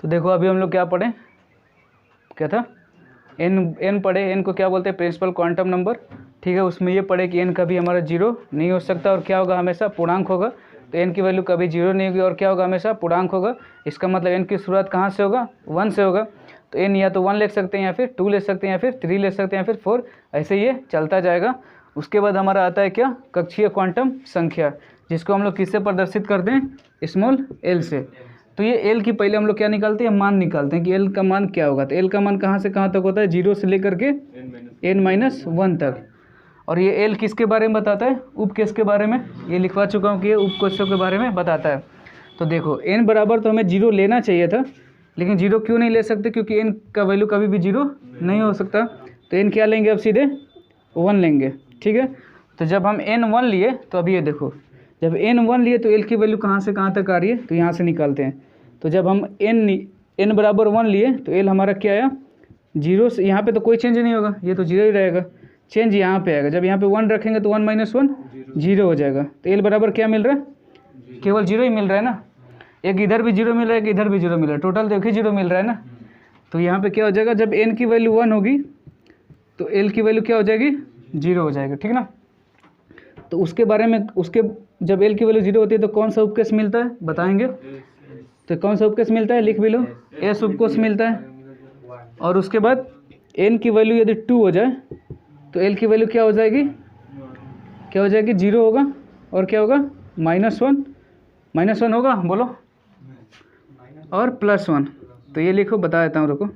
देखो अभी हम लोग क्या पढ़े, क्या था, एन पढ़े। एन को क्या बोलते हैं, प्रिंसिपल क्वांटम नंबर, ठीक है। उसमें ये पढ़े कि एन कभी हमारा जीरो नहीं हो सकता और क्या होगा, हमेशा पूर्णांक होगा। तो एन की वैल्यू कभी जीरो नहीं होगी और क्या होगा, हमेशा पूर्णांक होगा। इसका मतलब एन की शुरुआत कहाँ से होगा, 1 से होगा। तो एन या तो 1 ले सकते हैं या फिर 2 ले सकते हैं या फिर 3 ले सकते हैं या फिर 4, ऐसे ये चलता जाएगा। उसके बाद हमारा आता है क्या, कक्षीय क्वांटम संख्या, जिसको हम लोग किससे प्रदर्शित करते हैं, स्मॉल एल से। तो ये एल की पहले हम लोग क्या निकालते हैं, मान निकालते हैं कि एल का मान क्या होगा। तो एल का मान कहाँ से कहाँ तक होता है, 0 से लेकर के n-1 तक। और ये एल किसके बारे में बताता है, उपकेश के बारे में, ये लिखवा चुका हूँ कि ये उपकोशों के बारे में बताता है। तो देखो एन बराबर तो हमें 0 लेना चाहिए था, लेकिन 0 क्यों नहीं ले सकते, क्योंकि एन का वैल्यू कभी भी 0 नहीं हो सकता। तो एन क्या लेंगे, अब सीधे 1 लेंगे, ठीक है। तो जब हम n1 लिए तो अभी ये देखो, जब n1 लिए तो एल की वैल्यू कहाँ से कहाँ तक आ रही है, तो यहाँ से निकालते हैं। तो जब हम n बराबर 1 लिए तो एल हमारा क्या आया, 0 से, यहाँ पे तो कोई चेंज नहीं होगा, ये तो 0 ही रहेगा। चेंज यहाँ पे आएगा, जब यहाँ पे 1 रखेंगे तो 1 - 1 0 हो जाएगा। तो एल बराबर क्या मिल रहा है, केवल 0 ही मिल रहा है ना। एक इधर भी 0 मिल रहा है, एक इधर भी 0 मिल रहा है, टोटल देखिए 0 मिल रहा है ना। तो यहाँ पे क्या हो जाएगा, जब n की वैल्यू 1 होगी तो एल की वैल्यू क्या हो जाएगी, 0 हो जाएगा, ठीक ना। तो उसके बारे में, उसके जब एल की वैल्यू 0 होती है तो कौन सा उपकोश मिलता है, बताएंगे। तो कौन सा उपकोश मिलता है, लिख भी लो, एस उपकोश मिलता है। और उसके बाद एन की वैल्यू यदि 2 हो जाए तो एल की वैल्यू क्या हो जाएगी, क्या हो जाएगी, 0 होगा और क्या होगा, -1 होगा, बोलो, और +1। तो ये लिखो, बता देता हूँ, रुको।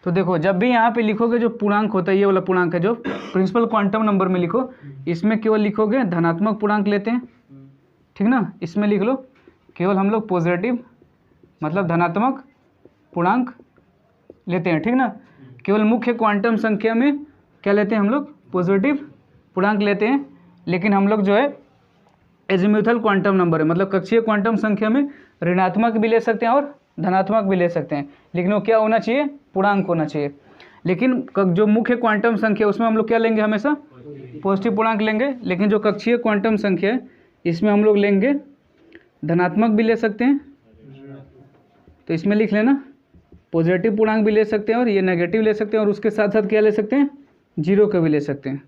तो देखो जब भी यहाँ पे लिखोगे जो पूर्णांक होता है, ये वाला पूर्णांक है जो प्रिंसिपल क्वांटम नंबर में लिखो, इसमें केवल लिखोगे धनात्मक पूर्णांक लेते हैं, ठीक ना। इसमें लिख लो केवल हम लोग पॉजिटिव, मतलब धनात्मक पूर्णांक लेते हैं, ठीक ना। केवल मुख्य क्वांटम संख्या में क्या लेते हैं हम लोग, पॉजिटिव पूर्णांक लेते हैं। लेकिन हम लोग जो है एजीम्यूथल क्वांटम नंबर है, मतलब कक्षीय क्वांटम संख्या में ऋणात्मक भी ले सकते हैं और धनात्मक भी ले सकते हैं, लेकिन वो क्या होना चाहिए, पूर्णांक होना चाहिए। लेकिन जो मुख्य क्वांटम संख्या है उसमें हम लोग क्या लेंगे, हमेशा पॉजिटिव पूर्णांक लेंगे। लेकिन जो कक्षीय क्वांटम संख्या है इसमें हम लोग लेंगे धनात्मक भी ले सकते हैं। तो इसमें लिख लेना, पॉजिटिव पूर्णांक भी ले सकते हैं और ये नेगेटिव ले सकते हैं, और उसके साथ साथ क्या ले सकते हैं, 0 का भी ले सकते हैं,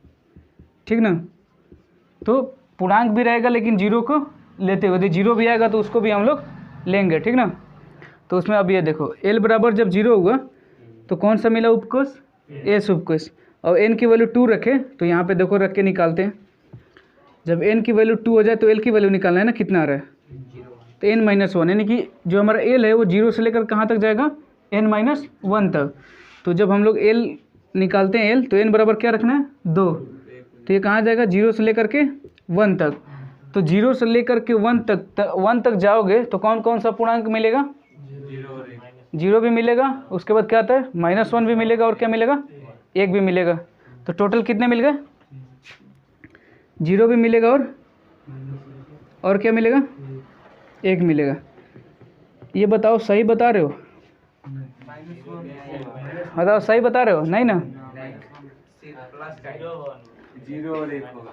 ठीक ना। तो पूर्णांक भी रहेगा लेकिन 0 को लेते हुए, यदि 0 भी आएगा तो उसको भी हम लोग लेंगे, ठीक ना। तो उसमें अब ये देखो एल बराबर जब 0 हुआ तो कौन सा मिला उपकोश, एस उपकोश। और एन की वैल्यू 2 रखे तो यहाँ पे देखो रख के निकालते हैं। जब एन की वैल्यू 2 हो जाए तो एल की वैल्यू निकालना है ना, कितना आ रहा है, तो n-1, यानी कि जो हमारा एल है वो 0 से लेकर कहाँ तक जाएगा, n-1 तक। तो जब हम लोग एल निकालते हैं एल, तो एन बराबर क्या रखना है, 2। तो ये कहाँ जाएगा, 0 से लेकर के 1 तक। तो 0 से लेकर के 1 तक जाओगे तो कौन कौन सा पूर्णांक मिलेगा, 0 भी मिलेगा, उसके बाद क्या आता है, -1 भी मिलेगा, और क्या मिलेगा, 1 भी मिलेगा। तो टोटल कितने मिल गए, 0 भी मिलेगा और क्या मिलेगा, 1 मिलेगा। ये बताओ सही बता रहे हो, बताओ सही बता रहे हो, नहीं ना। 0 और 1 होगा।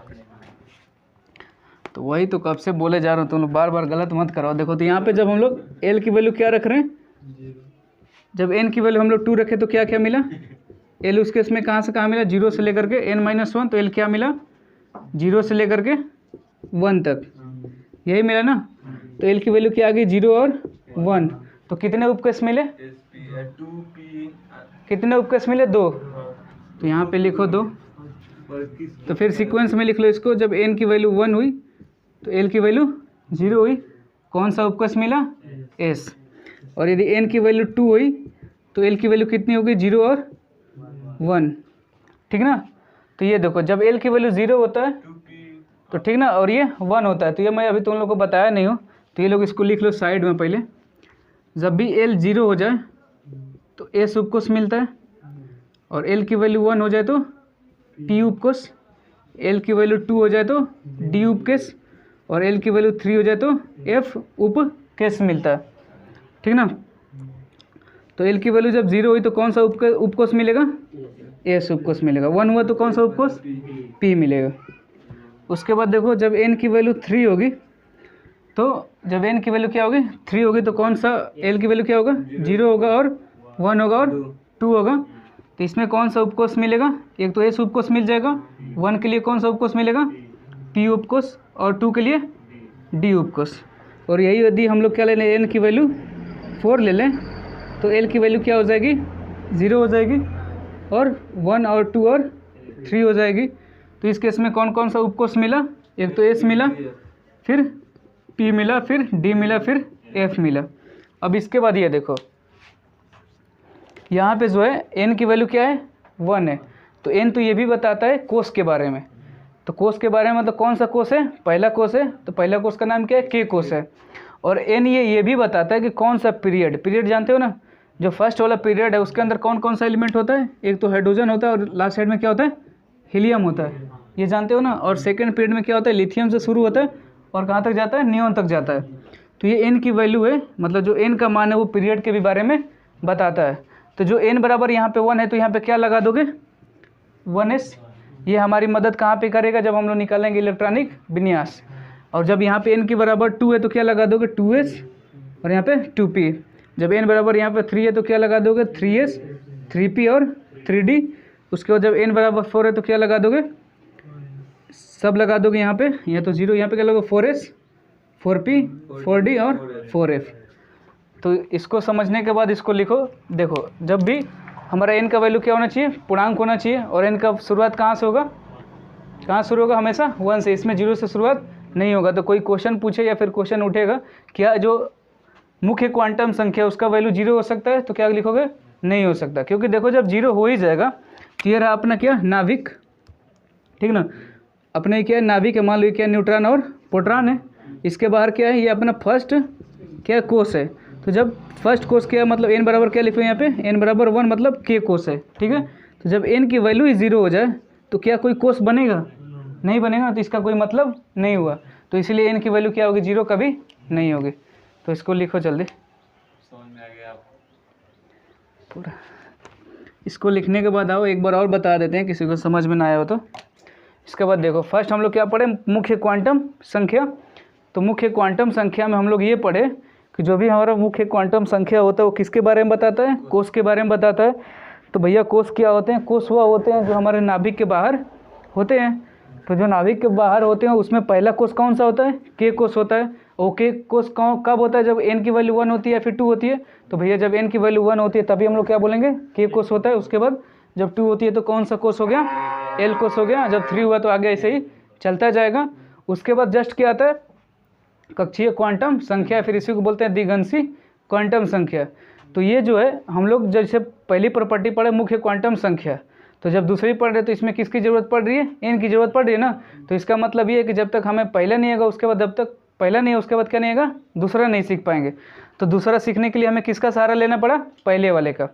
तो वही तो कब से बोले जा रहा हूँ, तुम लोग बार बार गलत मत कराओ। देखो तो यहाँ पे जब हम लोग एल की वैल्यू क्या रख रहे हैं, जब एन की वैल्यू हम लोग 2 रखे तो क्या क्या मिला, एल उसके इसमें कहाँ से कहाँ मिला, 0 से लेकर के n-1। तो एल क्या मिला, 0 से लेकर के 1 तक, यही मिला ना। तो एल की वैल्यू क्या आ गई, 0 और 1। तो कितने उपकोश मिले, कितने उपकोश मिले, 2। तो यहाँ पे लिखो 2। तो फिर सीक्वेंस में लिख लो इसको, जब एन की वैल्यू 1 हुई तो एल की वैल्यू 0 हुई, कौन सा उपकोश मिला, एस। और यदि एन की वैल्यू 2 हुई तो एल की वैल्यू कितनी होगी, 0 और 1, ठीक ना। तो ये देखो जब एल की वैल्यू 0 होता है तो ठीक ना, और ये 1 होता है। तो ये मैं अभी तुम लोग को बताया नहीं हूँ, तो ये लोग इसको लिख लो साइड में पहले। जब भी एल 0 हो जाए तो एस उपकोश मिलता है, और एल की वैल्यू 1 हो जाए तो पी उपकोश, एल की वैल्यू 2 हो जाए तो डी उपकोश, और एल की वैल्यू 3 हो जाए तो एफ उपकोश मिलता है, ठीक ना। तो एल की वैल्यू जब 0 हुई तो कौन सा उपकोश मिलेगा, एस उपकोश मिलेगा। 1 हुआ तो कौन सा उपकोश, पी मिलेगा। उसके बाद देखो जब एन की वैल्यू 3 होगी तो जब n की वैल्यू क्या होगी 3 होगी तो कौन सा l की वैल्यू क्या होगा 0 होगा और 1 होगा और 2 होगा। तो इसमें कौन सा उपकोष मिलेगा, एक तो s उपकोष मिल जाएगा, 1 के लिए कौन सा उपकोष मिलेगा p उपकोष और 2 के लिए d उपकोष। और यही यदि हम लोग क्या ले लें n की वैल्यू 4 ले लें तो l की वैल्यू क्या हो जाएगी 0 हो जाएगी और 1 और 2 और 3 हो जाएगी। तो इस केस में कौन कौन सा उपकोष मिला, एक तो s मिला, फिर p मिला, फिर d मिला, फिर f मिला। अब इसके बाद ये देखो यहाँ पे जो है n की वैल्यू क्या है 1 है, तो n तो ये भी बताता है कोष के बारे में। तो कोष के बारे में मतलब कौन सा कोष है, पहला कोष है, तो पहला कोष का नाम क्या है k कोष है। और n ये भी बताता है कि कौन सा पीरियड जानते हो ना, जो फर्स्ट वाला पीरियड है उसके अंदर कौन कौन सा एलिमेंट होता है, एक तो हाइड्रोजन होता है और लास्ट साइड में क्या होता है हीलियम होता है, ये जानते हो ना। और सेकेंड पीरियड में क्या होता है लिथियम से शुरू होता है और कहाँ तक जाता है नियोन तक जाता है। तो ये n की वैल्यू है, मतलब जो n का मान है वो पीरियड के भी बारे में बताता है। तो जो n बराबर यहाँ पे 1 है तो यहाँ पे क्या लगा दोगे 1s, ये हमारी मदद कहाँ पे करेगा जब हम लोग निकालेंगे इलेक्ट्रॉनिक विन्यास। और जब यहाँ पे n की बराबर 2 है तो क्या लगा दोगे 2s और यहाँ पे 2p। जब n बराबर यहाँ पे 3 है तो क्या लगा दोगे 3s 3p और 3d। उसके बाद जब n बराबर 4 है तो क्या लगा दोगे, सब लगा दोगे यहाँ पे, यहाँ तो 0, यहाँ पे क्या लगा 4s 4p 4d और 4f। तो इसको समझने के बाद इसको लिखो। देखो जब भी हमारा n का वैल्यू क्या होना चाहिए, पूर्णांक होना चाहिए, और n का शुरुआत कहाँ से होगा, कहाँ शुरू होगा, हमेशा 1 से, इसमें 0 से शुरुआत नहीं होगा। तो कोई क्वेश्चन पूछे या फिर क्वेश्चन उठेगा क्या जो मुख्य क्वांटम संख्या उसका वैल्यू 0 हो सकता है, तो क्या लिखोगे नहीं हो सकता, क्योंकि देखो जब 0 हो ही जाएगा तो ये रहा अपना क्या नाभिक, ठीक ना, अपने क्या नाभिक है, मान लो क्या न्यूट्रॉन और प्रोटॉन है, इसके बाहर क्या है ये अपना फर्स्ट क्या कोष है। तो जब फर्स्ट कोष क्या मतलब n बराबर क्या लिखो यहाँ पे n बराबर 1 मतलब k कोष है, ठीक है। तो जब n की वैल्यू ही 0 हो जाए तो क्या कोई कोष बनेगा, नहीं बनेगा, तो इसका कोई मतलब नहीं हुआ। तो इसलिए n की वैल्यू क्या होगी 0 कभी नहीं होगी। तो इसको लिखो जल्दी, समझ में आ गया आपको पूरा। इसको लिखने के बाद आओ एक बार और बता देते हैं किसी को समझ में ना आया हो तो। इसके बाद देखो फर्स्ट हम लोग क्या पढ़े, मुख्य क्वांटम संख्या। तो मुख्य क्वांटम संख्या में हम लोग ये पढ़े कि जो भी हमारा मुख्य क्वांटम संख्या होता है वो किसके बारे में बताता है, कोष के बारे में बताता है। तो भैया कोष क्या होते हैं, कोष वह होते हैं जो हमारे नाभिक के बाहर होते हैं। तो जो नाभिक के बाहर होते हैं उसमें पहला कोष कौन सा होता है, k कोष होता है। और k कोष कब होता है, जब n की वैल्यू 1 होती है या फिर 2 होती है। तो भैया जब n की वैल्यू 1 होती है तभी हम लोग क्या बोलेंगे k कोष होता है। उसके बाद जब 2 होती है तो कौन सा कोष हो गया, l कोष हो गया। जब 3 हुआ तो आगे ऐसे ही चलता जाएगा। उसके बाद जस्ट क्या आता है कक्षीय क्वांटम संख्या, फिर इसी को बोलते हैं द्विघंसी क्वांटम संख्या। तो ये जो है हम लोग जैसे पहली प्रॉपर्टी पढ़े मुख्य क्वांटम संख्या, तो जब दूसरी पढ़ रहे तो इसमें किसकी ज़रूरत पड़ रही है, n की ज़रूरत पड़ रही है ना। तो इसका मतलब ये है कि जब तक हमें पहला नहीं आएगा उसके बाद, जब तक पहला नहीं है उसके बाद क्या नहीं आएगा, दूसरा नहीं सीख पाएंगे। तो दूसरा सीखने के लिए हमें किसका सहारा लेना पड़ा, पहले वाले का।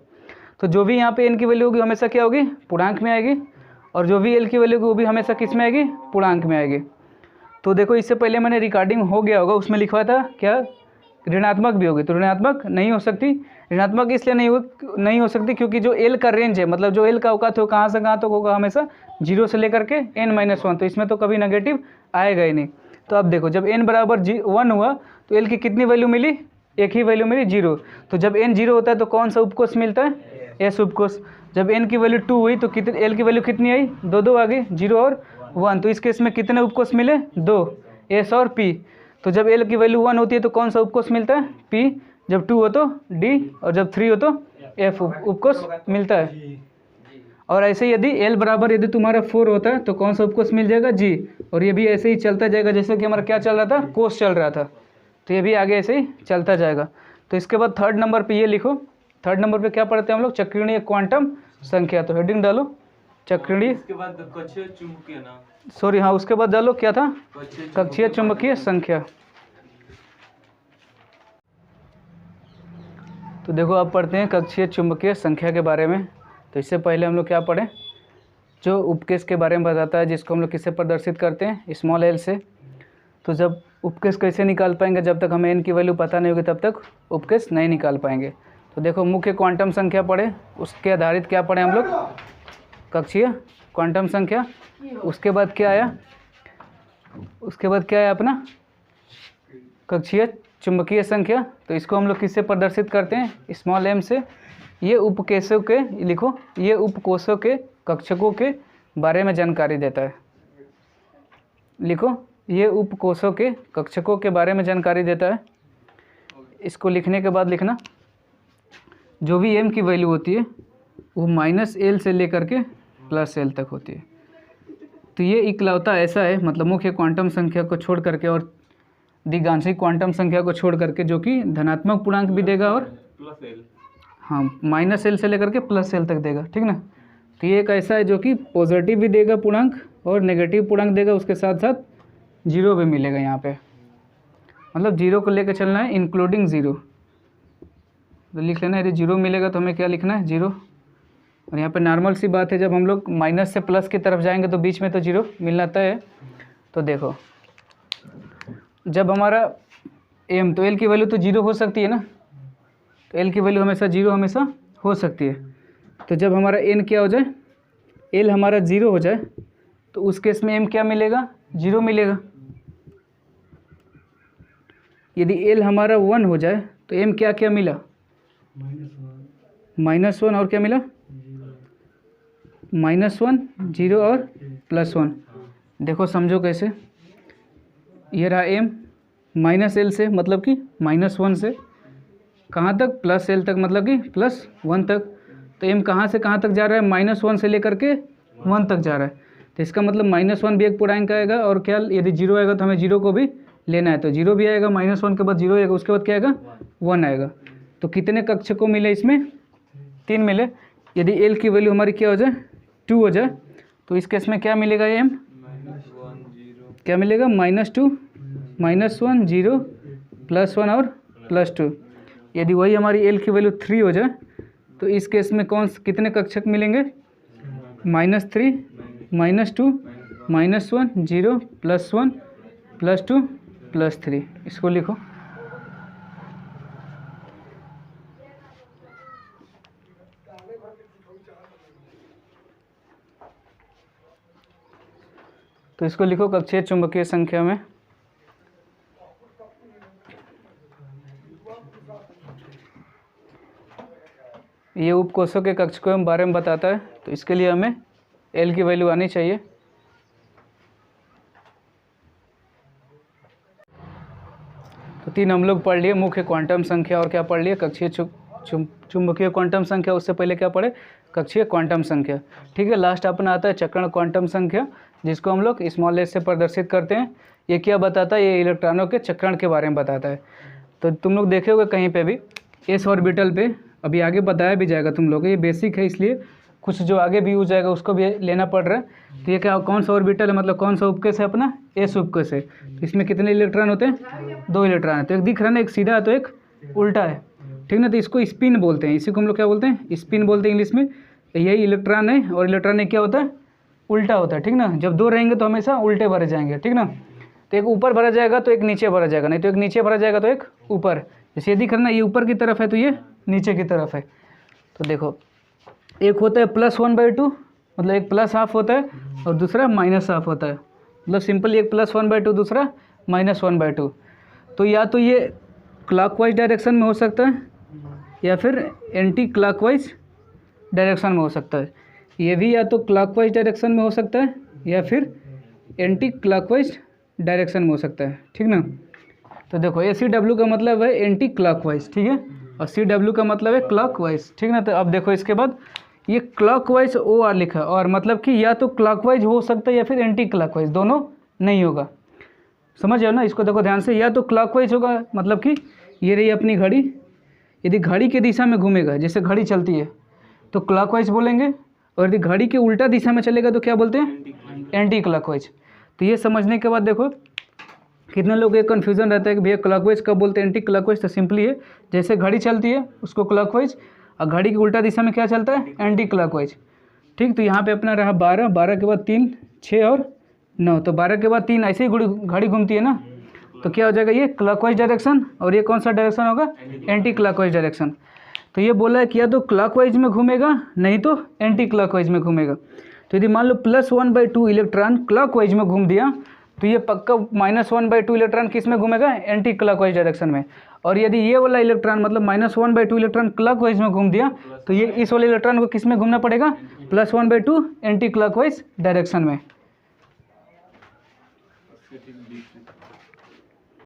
तो जो भी यहाँ पे n की वैल्यू होगी हमेशा क्या होगी, पूर्णांक में आएगी, और जो भी l की वैल्यू होगी वो भी हमेशा किस में आएगी, पूर्णांक में आएगी। तो देखो इससे पहले मैंने रिकॉर्डिंग हो गया होगा, उसमें लिखा था क्या ऋणात्मक भी होगी, तो ऋणात्मक नहीं हो सकती। ऋणात्मक इसलिए नहीं हो सकती क्योंकि जो l का रेंज है, मतलब जो l का औकात हो कहाँ से कहाँ तक होगा, हमेशा 0 से लेकर के n-1, तो इसमें तो कभी नेगेटिव आएगा ही नहीं। तो अब देखो जब n बराबर 1 हुआ तो l की कितनी वैल्यू मिली, एक ही वैल्यू मिली 0। तो जब n 0 होता है तो कौन सा उपकोष मिलता है, s उपकोष। जब n की वैल्यू 2 हुई तो कितने l की वैल्यू कितनी आई, 2 आ गई, 0 और 1। तो इस केस में कितने उपकोष मिले, 2, s और p। तो जब l की वैल्यू 1 होती है तो कौन सा उपकोष मिलता है, p। जब 2 हो तो d, और जब 3 हो तो f उपकोष मिलता है। और ऐसे ही यदि l बराबर यदि तुम्हारा 4 होता है तो कौन सा उपकोष मिल जाएगा, g। और ये भी ऐसे ही चलता जाएगा जैसे कि हमारा क्या चल रहा था, कोष चल रहा था। तो ये भी आगे ऐसे ही चलता जाएगा। तो इसके बाद थर्ड नंबर पे ये लिखो, थर्ड नंबर पे क्या पढ़ते हैं हम लोग, चक्रीय क्वांटम संख्या। तो हेडिंग डालो चक्रीय, इसके बाद कक्षीय चुंबकीय ना, सॉरी हाँ उसके बाद डालो क्या था, कक्षीय चुंबकीय संख्या। तो देखो अब पढ़ते हैं कक्षीय चुंबकीय संख्या के बारे में। तो इससे पहले हम लोग क्या पढ़ें, जो उपकेश के बारे में बताता है, जिसको हम लोग किससे प्रदर्शित करते हैं, स्मॉल l से। तो जब उपकेश कैसे निकाल पाएंगे, जब तक हमें n की वैल्यू पता नहीं होगी तब तक उपकेश नहीं निकाल पाएंगे। तो देखो मुख्य क्वांटम संख्या पढ़े, उसके आधारित क्या पढ़े हम लोग, कक्षीय क्वांटम संख्या। उसके बाद क्या आया, उसके बाद क्या आया अपना कक्षीय चुंबकीय संख्या, तो इसको हम लोग किससे प्रदर्शित करते हैं, स्मॉल m से। ये उपकोषों के, लिखो, ये उपकोषों के कक्षकों के बारे में जानकारी देता है। लिखो, ये उपकोषों के कक्षकों के बारे में जानकारी देता है। इसको लिखने के बाद लिखना, जो भी m की वैल्यू होती है वो -L से लेकर के +L तक होती है। तो ये इकलौता ऐसा है, मतलब मुख्य क्वांटम संख्या को छोड़ करके और दिगांशिक क्वांटम संख्या को छोड़ करके, जो कि धनात्मक पूर्णांक भी देगा और +L। हाँ -L से लेकर के +L तक देगा, ठीक ना। तो ये एक ऐसा है जो कि पॉजिटिव भी देगा पूर्णांक और नेगेटिव पूर्णांक देगा, उसके साथ साथ जीरो भी मिलेगा यहाँ पे, मतलब जीरो को लेकर चलना है, इंक्लूडिंग ज़ीरो। तो लिख लेना, यदि जीरो मिलेगा तो हमें क्या लिखना है, जीरो। और यहाँ पे नॉर्मल सी बात है, जब हम लोग माइनस से प्लस की तरफ जाएंगे तो बीच में तो जीरो मिलना तय है। तो देखो, जब हमारा m, तो l की वैल्यू तो जीरो हो सकती है ना, तो l की वैल्यू हमेशा जीरो हमेशा हो सकती है। तो जब हमारा n क्या हो जाए, l हमारा जीरो हो जाए, तो उस केस में m क्या मिलेगा, जीरो मिलेगा। यदि l हमारा 1 हो जाए तो m क्या क्या मिला, -1 और क्या मिला, -1, 0 और +1। देखो समझो कैसे, ये रहा m -L से, मतलब कि -1 से कहाँ तक, +L तक, मतलब कि +1 तक। तो m कहाँ से कहाँ तक जा रहा है, -1 से लेकर के 1 तक जा रहा है। तो इसका मतलब -1 भी एक पूर्णांक आएगा, और क्या, यदि जीरो आएगा तो हमें जीरो को भी लेना है, तो जीरो भी आएगा, -1 के बाद जीरो आएगा, उसके बाद क्या आएगा, 1 आएगा। तो कितने कक्षकों मिले इसमें, 3 मिले। यदि l की वैल्यू हमारी क्या हो जाए, 2 हो जाए, तो इस केस में क्या मिलेगा, m क्या मिलेगा, -2, -1, 0, +1 और +2। यदि वही हमारी l की वैल्यू 3 हो जाए, तो इस केस में कितने कक्षक मिलेंगे, -3, -2, -1, 0, +1, +2, +3। इसको लिखो। तो इसको लिखो कक्षीय चुंबकीय संख्या में। ये उपकोषों के कक्षकों के बारे में बताता है, तो इसके लिए हमें L की वैल्यू आनी चाहिए। तो 3 हम लोग पढ़ लिए, मुख्य क्वांटम संख्या, और क्या पढ़ लिए, कक्षीय चुंबकीय क्वांटम संख्या। उससे पहले क्या पढ़े, कक्षीय क्वांटम संख्या। ठीक है, लास्ट अपना आता है चक्रण क्वांटम संख्या, जिसको हम लोग स्मॉल s से प्रदर्शित करते हैं। ये क्या बताता है, ये इलेक्ट्रॉनों के चक्रण के बारे में बताता है। तो तुम लोग देखे होगे कहीं पे भी s ऑर्बिटल पे, अभी आगे बताया भी जाएगा तुम लोग, ये बेसिक है, इसलिए कुछ जो आगे भी यूज जाएगा उसको भी लेना पड़ रहा है। तो ये क्या, कौन सा ऑर्बिटल है, मतलब कौन सा उपकोष है अपना, s उपकोष है। तो इसमें कितने इलेक्ट्रॉन होते हैं, 2 इलेक्ट्रॉन है। तो एक दिख रहा है ना, एक सीधा है तो एक उल्टा है, ठीक ना। तो इसको स्पिन बोलते हैं, इसी को हम लोग क्या बोलते हैं, स्पिन बोलते हैं इंग्लिश में। यही इलेक्ट्रॉन है, और इलेक्ट्रॉन में क्या होता है, उल्टा होता है, ठीक ना। जब 2 रहेंगे तो हमेशा उल्टे भरे जाएंगे, ठीक ना। तो एक ऊपर भरा जाएगा तो एक नीचे भरा जाएगा, नहीं तो एक नीचे भरा जाएगा तो एक ऊपर। जैसे ये दिख रहा है ना, ये ऊपर की तरफ है तो ये नीचे की तरफ है। तो देखो, एक होता है +1/2, मतलब एक +½ होता है, और दूसरा -½ होता है। मतलब सिंपल, एक +1/2, दूसरा -1/2। तो या तो ये क्लॉकवाइज डायरेक्शन में हो सकता है, या फिर एंटी क्लॉकवाइज डायरेक्शन में हो सकता है। ये भी या तो क्लॉकवाइज डायरेक्शन में हो सकता है, या फिर एंटी क्लॉकवाइज डायरेक्शन में हो सकता है, ठीक ना। तो देखो, ACW का मतलब है एंटी क्लॉकवाइज, ठीक है, और CW का मतलब है क्लॉकवाइज, ठीक ना। तो अब देखो, इसके बाद ये क्लॉकवाइज OR लिखा है, और मतलब कि या तो क्लॉकवाइज हो सकता है या फिर एंटी क्लॉकवाइज, दोनों नहीं होगा। समझ आओ ना, इसको देखो ध्यान से। या तो क्लॉकवाइज होगा, मतलब कि ये रही अपनी घड़ी, यदि घड़ी की दिशा में घूमेगा, जैसे घड़ी चलती है तो क्लॉकवाइज बोलेंगे, और यदि घड़ी के उल्टा दिशा में चलेगा तो क्या बोलते हैं, एंटी क्लॉकवाइज। तो ये समझने के बाद देखो, कितने लोग एक कन्फ्यूज़न रहता है कि भैया क्लॉकवाइज कब बोलते हैं, एंटी क्लॉकवाइज। तो सिंपली है, जैसे घड़ी चलती है उसको क्लॉकवाइज, और घड़ी की उल्टा दिशा में क्या चलता है, एंटी क्लॉकवाइज, ठीक। तो यहाँ पे अपना रहा 12, 12 के बाद 3, 6 और 9। तो 12 के बाद 3, ऐसे ही घड़ी घूमती है ना, तो क्या हो जाएगा, ये क्लॉकवाइज डायरेक्शन, और ये कौन सा डायरेक्शन होगा, एंटी क्लॉकवाइज डायरेक्शन। तो ये बोला है कि या तो क्लॉकवाइज में घूमेगा, नहीं तो एंटी क्लॉकवाइज में घूमेगा। तो यदि मान लो +1/2 इलेक्ट्रॉन क्लॉकवाइज में घूम दिया, तो ये पक्का -1/2 इलेक्ट्रॉन किस में घूमेगा, एंटी क्लॉकवाइज डायरेक्शन में। और यदि ये वाला इलेक्ट्रॉन मतलब -1/2 इलेक्ट्रॉन क्लॉकवाइज में घूम दिया तो ये इस वाले इलेक्ट्रॉन को किस में घूमना पड़ेगा, +1/2 एंटी क्लॉकवाइज डायरेक्शन में। उसके ठीक बीच